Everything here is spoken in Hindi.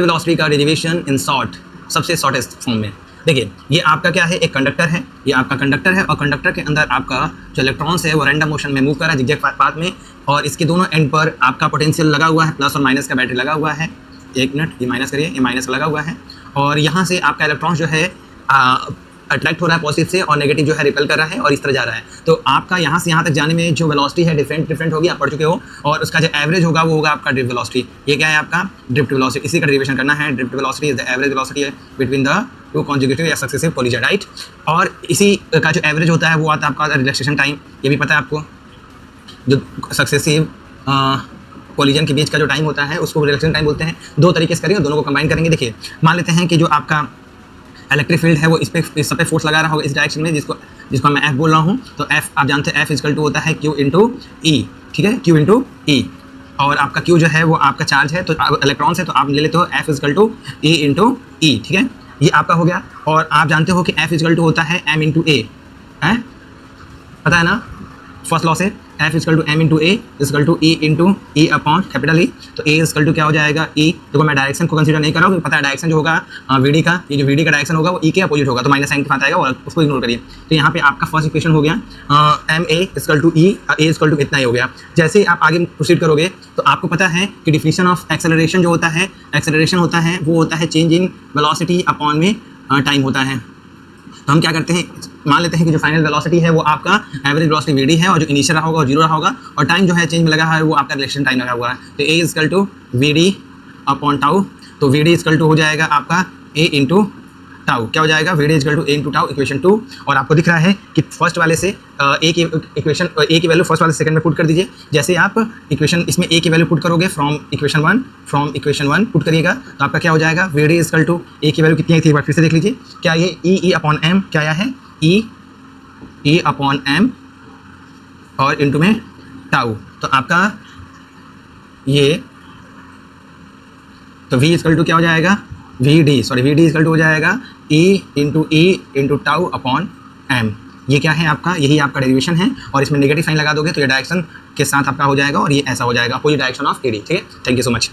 वेलोसिटी का डेरिवेशन इन शॉर्ट, सबसे शॉर्टेस्ट फॉर्म में। देखिए ये आपका क्या है, एक कंडक्टर है, ये आपका कंडक्टर है और कंडक्टर के अंदर आपका जो इलेक्ट्रॉन्स है वो रैंडम मोशन में मूव कर रहा है जिगजैग पाथ में, और इसके दोनों एंड पर आपका पोटेंशियल लगा हुआ है, प्लस और माइनस का बैटरी लगा हुआ है। एक मिनट, ये माइनस करिए, ये माइनस लगा हुआ है, और यहाँ से आपका इलेक्ट्रॉन जो है अट्रैक्ट हो रहा है पॉजिटिव से और नेगेटिव जो है रिपेल कर रहा है और इस तरह जा रहा है। तो आपका यहाँ से यहाँ तक जाने में जो वेलोसिटी है डिफरेंट होगी, आप पढ़ चुके हो, और उसका जो एवरेज होगा वो होगा आपका ड्रिफ्ट वेलोसिटी। ये क्या है आपका ड्रिफ्ट वेलोसिटी, इसी का डेरिवेशन करना है। Drift velocity is the average velocity between the two conjugative या सक्सेसिव कोलिजन, राइट। और इसी का जो एवरेज होता है वो आता है आपका रिलैक्सेशन टाइम, ये भी पता है आपको। जो सक्सेसिव कोलिजन के बीच का जो टाइम होता है उसको रिलैक्सेशन टाइम बोलते हैं। दो तरीके से करेंगे, दोनों को कंबाइन करेंगे। देखिए मान लेते हैं कि जो आपका इलेक्ट्रिक फील्ड है वो इस सब पे फोर्स लगा रहा होगा इस डायरेक्शन में, जिसको मैं एफ बोल रहा हूँ। तो एफ आप जानते हैं एफ इक्वल टू होता है क्यू इंटू ई, ठीक है, क्यू इंटू ई। और आपका क्यू जो है वो आपका चार्ज है, तो इलेक्ट्रॉन्स है, तो आप ले लेते हो F equal to A into E, ठीक है, ये आपका हो गया। और आप जानते हो कि एफ इक्वल टू होता है एम इंटू ए, है पता है ना, फर्स्ट लॉ से F equal to M into A equal to E into E upon capital E. तो ए इक्वल टू क्या हो जाएगा, ई। देखो मैं डायरेक्शन को कंसीडर नहीं कर रहा हूँ, पता है डायरेक्शन जो होगा वीडी का, ये जो वीडी का डायरेक्शन होगा वो ई के अपोजिट होगा, तो माइनस साइन के साथ आएगा और उसको इग्नोर करिए। तो यहाँ पे आपका फर्स्ट इक्वेशन हो गया M A equal to E, A equal to इतना ही हो गया। जैसे ही आप आगे प्रोसीड करोगे तो आपको पता है कि डिफिनेशन ऑफ एक्सेलरेशन जो होता है, एक्सेलरेशन होता है वो होता है चेंज इन वेलोसिटी अपॉन में टाइम होता है। तो हम क्या करते हैं, मान लेते हैं कि जो फाइनल वेलोसिटी है वो आपका एवरेज वेलोसिटी वीडी है, और जो इनिशियल रहा होगा वो जीरो रहा होगा, और टाइम जो है चेंज में लगा है वो आपका रिलेक्शन टाइम लगा हुआ है। तो A equal to VD upon tau, तो वीडी इक्वल टू हो जाएगा आपका ए इंटू टाउ। क्या हो जाएगा, VD equal to A into tau, equation 2। और आपको दिख रहा है कि फर्स्ट वाले से ए की इक्वेशन, ए की वैल्यू फर्स्ट वाले सेकंड में पुट कर दीजिए। जैसे आप इक्वेशन इसमें ए की वैल्यू पुट करोगे फ्रॉम इक्वेशन 1 पुट करिएगा तो आपका क्या हो जाएगा, वीडी इक्वल टू ए की वैल्यू कितनी आई थी एक बार फिर से देख लीजिए। क्या ये ई अपॉन एम, क्या आया है ई अपॉन एम और इंटू में टाउ। तो आपका ये तो वी इक्वल टू क्या हो जाएगा, वी डी इक्वल टू हो जाएगा E into tau upon M. ये क्या है आपका, यही आपका डेरिवेशन है, और इसमें नेगेटिव साइन लगा दोगे तो ये डायरेक्शन के साथ आपका हो जाएगा और ये ऐसा हो जाएगा, opposite direction of A D, ठीक है। Thank you so much.